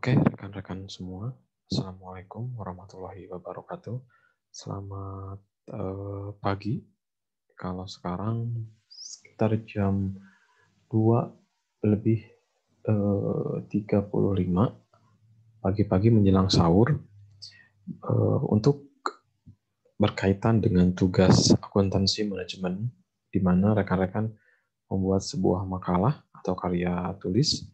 Oke, rekan-rekan semua, Assalamualaikum warahmatullahi wabarakatuh. Selamat pagi. Kalau sekarang sekitar jam 2 lebih 35 pagi-pagi menjelang sahur, untuk berkaitan dengan tugas akuntansi manajemen, di mana rekan-rekan membuat sebuah makalah atau karya tulis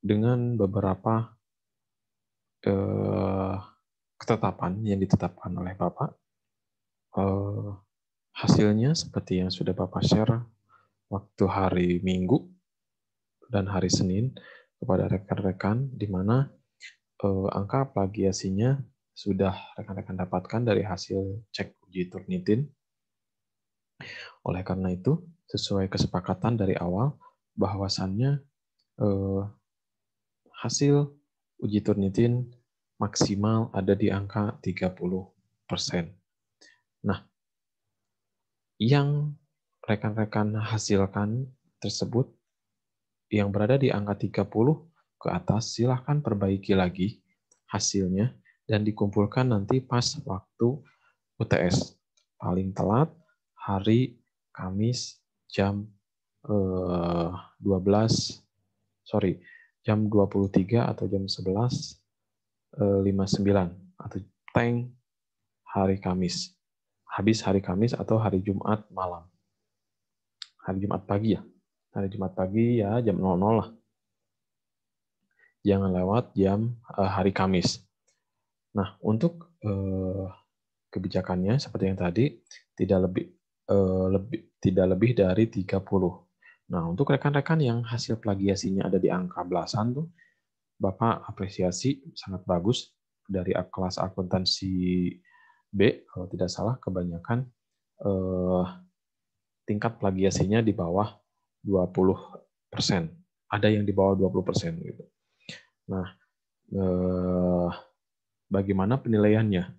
dengan beberapa ketetapan yang ditetapkan oleh Bapak. Hasilnya seperti yang sudah Bapak share waktu hari Minggu dan hari Senin kepada rekan-rekan, di mana angka plagiasinya sudah rekan-rekan dapatkan dari hasil cek uji Turnitin. Oleh karena itu, sesuai kesepakatan dari awal, bahwasannya hasil uji Turnitin maksimal ada di angka 30%. Nah, yang rekan-rekan hasilkan tersebut yang berada di angka 30 ke atas, silahkan perbaiki lagi hasilnya dan dikumpulkan nanti pas waktu UTS. Paling telat hari Kamis jam 23 atau jam 11.59 atau tank hari Kamis. Habis hari Kamis atau hari Jumat malam. Hari Jumat pagi ya. Hari Jumat pagi ya jam 00 lah. Jangan lewat jam hari Kamis. Nah, untuk kebijakannya seperti yang tadi, tidak lebih dari 30. Nah, untuk rekan-rekan yang hasil plagiasinya ada di angka belasan tuh, Bapak apresiasi sangat bagus dari kelas akuntansi B, kalau tidak salah kebanyakan tingkat plagiasinya di bawah 20%. Ada yang di bawah 20% gitu. Nah, bagaimana penilaiannya?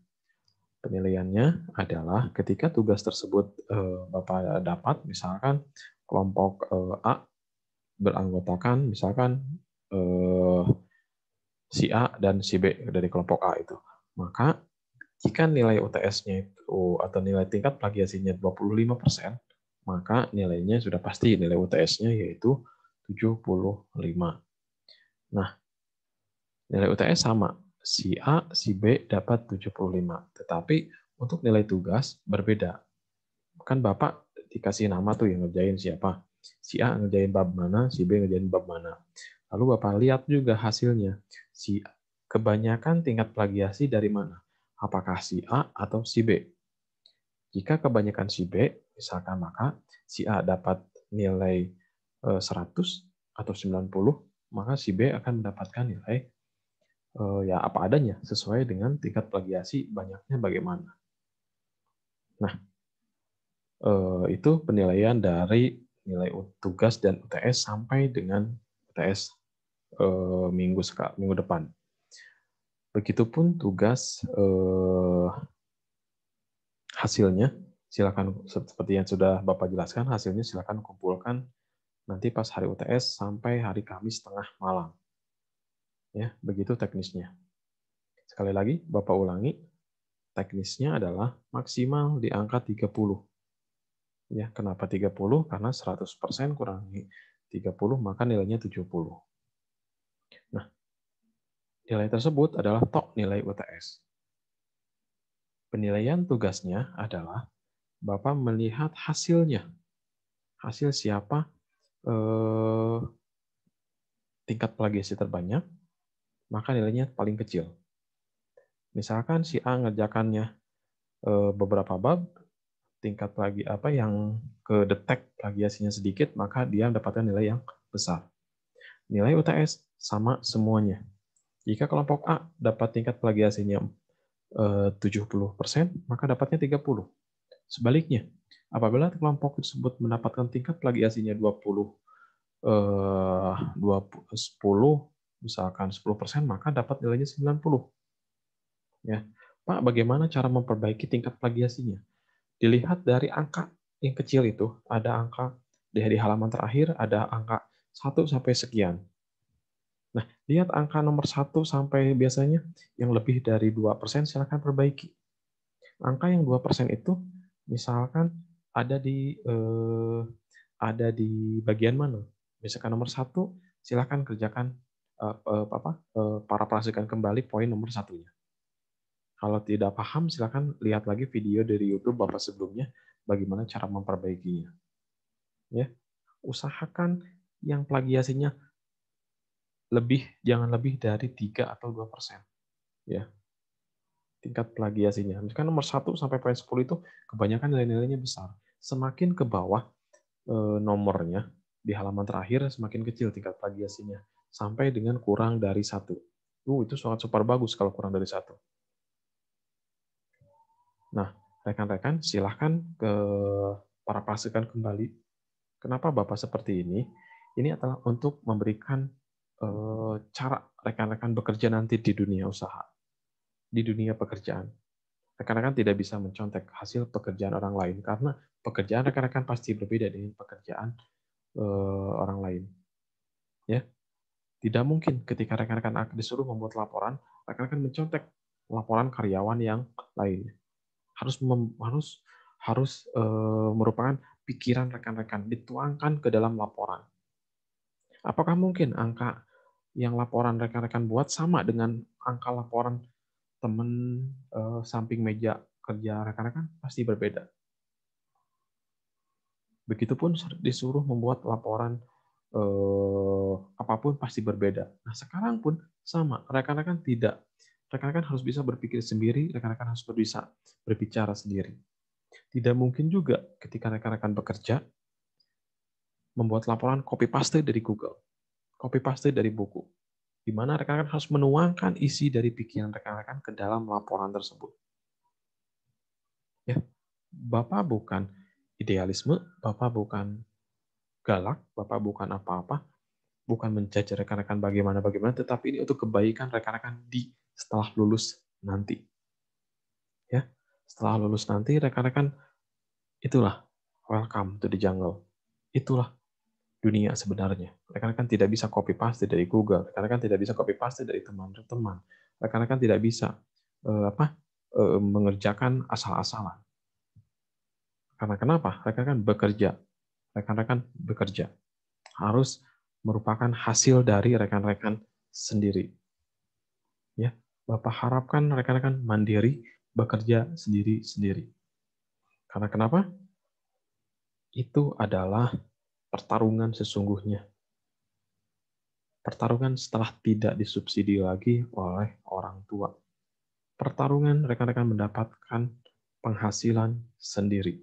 Penilaiannya adalah ketika tugas tersebut Bapak dapat, misalkan kelompok A beranggotakan misalkan si A dan si B dari kelompok A itu. Maka jika nilai UTS-nya itu atau nilai tingkat plagiasinya 25%, maka nilainya sudah pasti nilai UTS-nya yaitu 75. Nah, nilai UTS sama. Si A, si B dapat 75. Tetapi untuk nilai tugas berbeda. Kan Bapak dikasih nama tuh yang ngerjain siapa. Si A ngerjain bab mana, si B ngerjain bab mana. Lalu Bapak lihat juga hasilnya. Si kebanyakan tingkat plagiasi dari mana? Apakah si A atau si B? Jika kebanyakan si B, misalkan maka si A dapat nilai 100 atau 90, maka si B akan mendapatkan nilai ya apa adanya, sesuai dengan tingkat plagiasi banyaknya bagaimana. Nah, itu penilaian dari nilai tugas dan UTS sampai dengan UTS minggu depan. Begitupun tugas hasilnya, silakan seperti yang sudah Bapak jelaskan, hasilnya silakan kumpulkan nanti pas hari UTS sampai hari Kamis tengah malam. Ya, begitu teknisnya. Sekali lagi, Bapak ulangi, teknisnya adalah maksimal di angka 30. Ya, kenapa 30? Karena 100% kurangi 30, maka nilainya 70. Nah, nilai tersebut adalah tok nilai UTS. Penilaian tugasnya adalah Bapak melihat hasilnya. Hasil siapa tingkat plagiasi terbanyak, maka nilainya paling kecil. Misalkan si A ngerjakannya beberapa bab, tingkat yang kedetek plagiasinya sedikit, maka dia mendapatkan nilai yang besar. Nilai UTS sama semuanya. Jika kelompok A dapat tingkat plagiasinya 70%, maka dapatnya 30. Sebaliknya, apabila kelompok tersebut mendapatkan tingkat plagiasinya 10, misalkan 10%, maka dapat nilainya 90. Ya, Pak, bagaimana cara memperbaiki tingkat plagiasinya? Dilihat dari angka yang kecil itu, ada angka di halaman terakhir, ada angka 1 sampai sekian. Nah, lihat angka nomor 1 sampai biasanya yang lebih dari 2%, silakan perbaiki. Angka yang 2% itu misalkan ada di bagian mana? Misalkan nomor 1, silakan kerjakan parafrasekan kembali poin nomor 1-nya. Kalau tidak paham, silakan lihat lagi video dari YouTube Bapak sebelumnya bagaimana cara memperbaikinya. Ya, usahakan yang plagiasinya jangan lebih dari 3 atau 2%. Ya, tingkat plagiasinya. Misalkan nomor 1 sampai poin 10 itu kebanyakan nilai-nilainya besar. Semakin ke bawah nomornya di halaman terakhir semakin kecil tingkat plagiasinya sampai dengan kurang dari 1. Itu sangat super bagus kalau kurang dari 1. Nah, rekan-rekan silahkan parafrasekan kembali. Kenapa Bapak seperti ini? Ini adalah untuk memberikan cara rekan-rekan bekerja nanti di dunia usaha, di dunia pekerjaan. Rekan-rekan tidak bisa mencontek hasil pekerjaan orang lain karena pekerjaan rekan-rekan pasti berbeda dengan pekerjaan orang lain. Ya, tidak mungkin ketika rekan-rekan akan disuruh membuat laporan, rekan-rekan mencontek laporan karyawan yang lain. Harus merupakan pikiran rekan-rekan dituangkan ke dalam laporan. Apakah mungkin angka yang laporan rekan-rekan buat sama dengan angka laporan teman samping meja kerja rekan-rekan? Pasti berbeda. Begitupun disuruh membuat laporan apapun pasti berbeda. Nah, sekarang pun sama. Rekan-rekan harus bisa berpikir sendiri, rekan-rekan harus bisa berbicara sendiri. Tidak mungkin juga ketika rekan-rekan bekerja membuat laporan copy paste dari Google, copy paste dari buku, di mana rekan-rekan harus menuangkan isi dari pikiran rekan-rekan ke dalam laporan tersebut. Ya, Bapak bukan idealisme, Bapak bukan galak, Bapak bukan apa-apa, bukan menjudge rekan-rekan bagaimana, tetapi ini untuk kebaikan rekan-rekan setelah lulus nanti. Ya, setelah lulus nanti rekan-rekan itulah welcome to the jungle. Itulah dunia sebenarnya. Rekan-rekan tidak bisa copy paste dari Google, rekan-rekan tidak bisa copy paste dari teman-teman. Rekan-rekan tidak bisa mengerjakan asal-asalan. Karena kenapa? Rekan-rekan bekerja. Harus merupakan hasil dari rekan-rekan sendiri. Ya, Bapak harapkan rekan-rekan mandiri, bekerja sendiri-sendiri. Karena kenapa? Itu adalah pertarungan sesungguhnya. Pertarungan setelah tidak disubsidi lagi oleh orang tua. Pertarungan rekan-rekan mendapatkan penghasilan sendiri.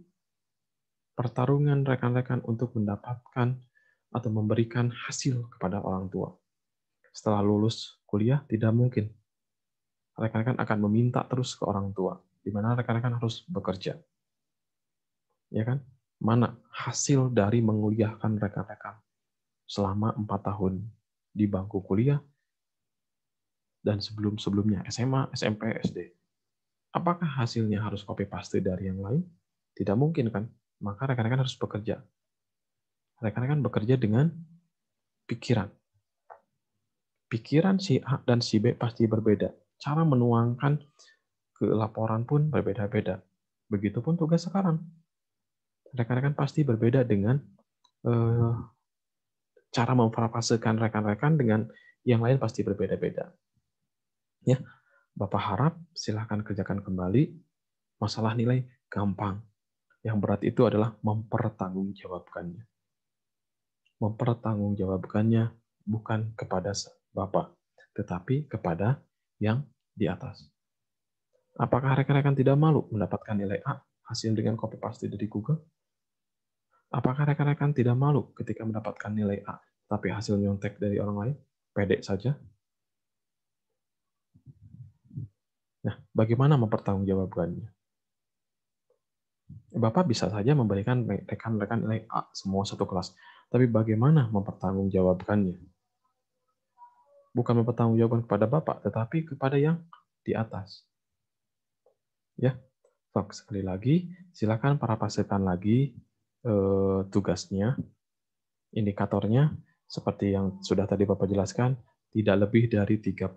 Pertarungan rekan-rekan untuk mendapatkan atau memberikan hasil kepada orang tua. Setelah lulus kuliah, tidak mungkin. Rekan-rekan akan meminta terus ke orang tua, di mana rekan-rekan harus bekerja. Ya kan? Mana hasil dari menguliahkan rekan-rekan selama 4 tahun di bangku kuliah dan sebelum-sebelumnya SMA, SMP, SD. Apakah hasilnya harus copy paste dari yang lain? Tidak mungkin kan? Maka rekan-rekan harus bekerja. Rekan-rekan bekerja dengan pikiran. Pikiran si A dan si B pasti berbeda. Cara menuangkan ke laporan pun berbeda-beda. Begitupun tugas sekarang. Rekan-rekan pasti berbeda dengan cara memparafrasekan rekan-rekan dengan yang lain pasti berbeda-beda. Ya, Bapak harap silahkan kerjakan kembali. Masalah nilai gampang. Yang berat itu adalah mempertanggungjawabkannya. Mempertanggungjawabkannya bukan kepada Bapak, tetapi kepada yang di atas. Apakah rekan-rekan tidak malu mendapatkan nilai A hasil dengan copy paste dari Google? Apakah rekan-rekan tidak malu ketika mendapatkan nilai A tapi hasil nyontek dari orang lain? Pede saja. Nah, bagaimana mempertanggungjawabkannya? Bapak bisa saja memberikan rekan-rekan nilai A semua satu kelas, tapi bagaimana mempertanggungjawabkannya? Bukan mempertanggungjawabkan kepada Bapak, tetapi kepada yang di atas. Ya, sekali lagi, silakan parafrasekan lagi tugasnya, indikatornya, seperti yang sudah tadi Bapak jelaskan, tidak lebih dari 30%.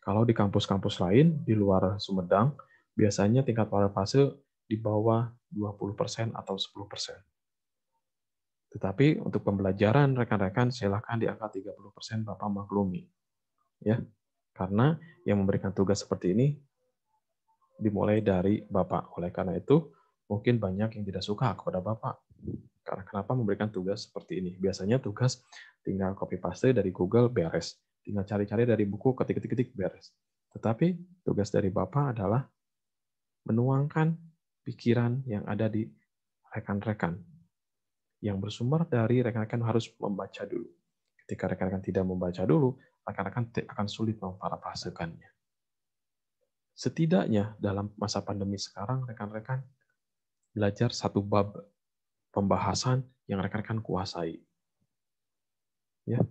Kalau di kampus-kampus lain di luar Sumedang, biasanya tingkat parafase di bawah 20% atau 10%. Tetapi untuk pembelajaran rekan-rekan silakan di angka 30% Bapak maklumi. Ya, karena yang memberikan tugas seperti ini dimulai dari Bapak. Oleh karena itu, mungkin banyak yang tidak suka kepada Bapak. Karena kenapa memberikan tugas seperti ini? Biasanya tugas tinggal copy paste dari Google beres. Tinggal cari-cari dari buku, ketik-ketik beres. Tetapi tugas dari Bapak adalah menuangkan pikiran yang ada di rekan-rekan. Yang bersumber dari rekan-rekan harus membaca dulu. Ketika rekan-rekan tidak membaca dulu, rekan-rekan akan sulit memparafrasekannya. Setidaknya dalam masa pandemi sekarang, rekan-rekan belajar satu bab pembahasan yang rekan-rekan kuasai. Ya.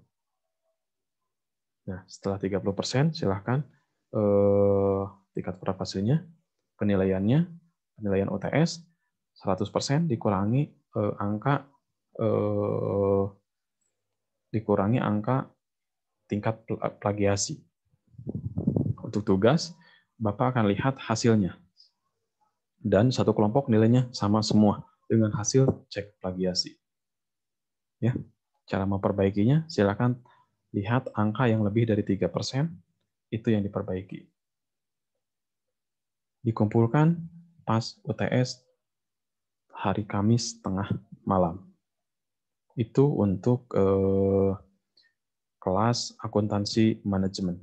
Nah, setelah 30%, silahkan tingkat parafrasenya, penilaian UTS 100% dikurangi angka tingkat plagiasi. Untuk tugas, Bapak akan lihat hasilnya. Dan satu kelompok nilainya sama semua dengan hasil cek plagiasi. Ya, cara memperbaikinya, silakan lihat angka yang lebih dari 3%, itu yang diperbaiki. Dikumpulkan pas UTS hari Kamis tengah malam. Itu untuk kelas akuntansi manajemen.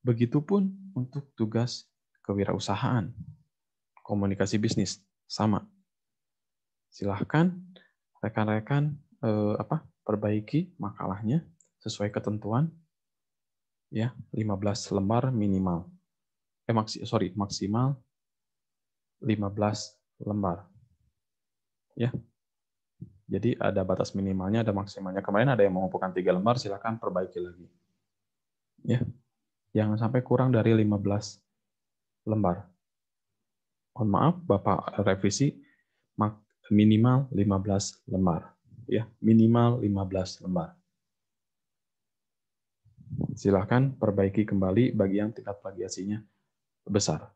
Begitupun untuk tugas kewirausahaan, komunikasi bisnis, sama. Silahkan rekan-rekan perbaiki makalahnya sesuai ketentuan, ya 15 lembar minimal. Maksimal 15 lembar. Ya. Jadi ada batas minimalnya, ada maksimalnya. Kemarin ada yang mengumpulkan 3 lembar, silakan perbaiki lagi. Ya. Jangan sampai kurang dari 15 lembar. Mohon maaf, Bapak revisi minimal 15 lembar. Ya, minimal 15 lembar. Silakan perbaiki kembali bagi yang tingkat plagiasinya besar.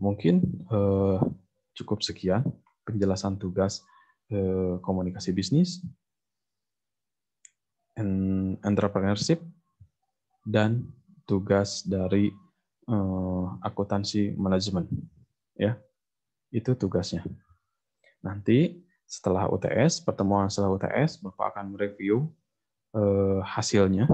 Mungkin cukup sekian penjelasan tugas komunikasi bisnis, entrepreneurship, dan tugas dari akuntansi manajemen. Ya, itu tugasnya. Nanti setelah UTS, pertemuan setelah UTS, Bapak akan mereview hasilnya.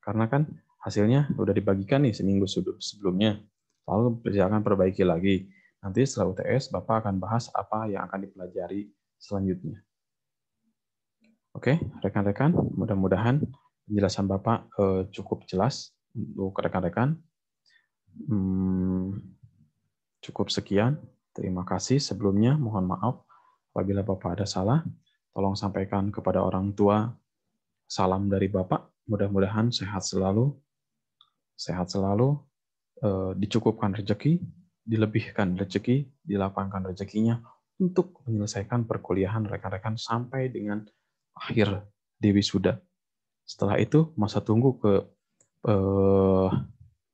Karena kan hasilnya udah dibagikan nih seminggu sebelumnya. Lalu silakan perbaiki lagi. Nanti setelah UTS, Bapak akan bahas apa yang akan dipelajari selanjutnya. Oke, rekan-rekan, mudah-mudahan penjelasan Bapak cukup jelas untuk rekan-rekan. Cukup sekian. Terima kasih sebelumnya. Mohon maaf apabila Bapak ada salah. Tolong sampaikan kepada orang tua salam dari Bapak. Mudah-mudahan sehat selalu, dicukupkan rezeki, dilebihkan rezeki, dilapangkan rezekinya untuk menyelesaikan perkuliahan rekan-rekan sampai dengan akhir di wisuda. Setelah itu masa tunggu ke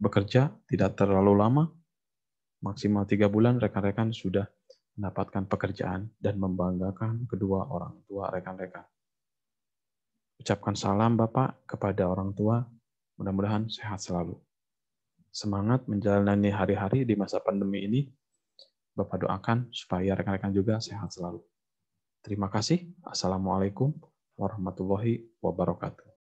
bekerja tidak terlalu lama, maksimal 3 bulan rekan-rekan sudah mendapatkan pekerjaan dan membanggakan kedua orang tua rekan-rekan. Ucapkan salam Bapak kepada orang tua, mudah-mudahan sehat selalu. Semangat menjalani hari-hari di masa pandemi ini, Bapak doakan supaya rekan-rekan juga sehat selalu. Terima kasih. Assalamualaikum warahmatullahi wabarakatuh.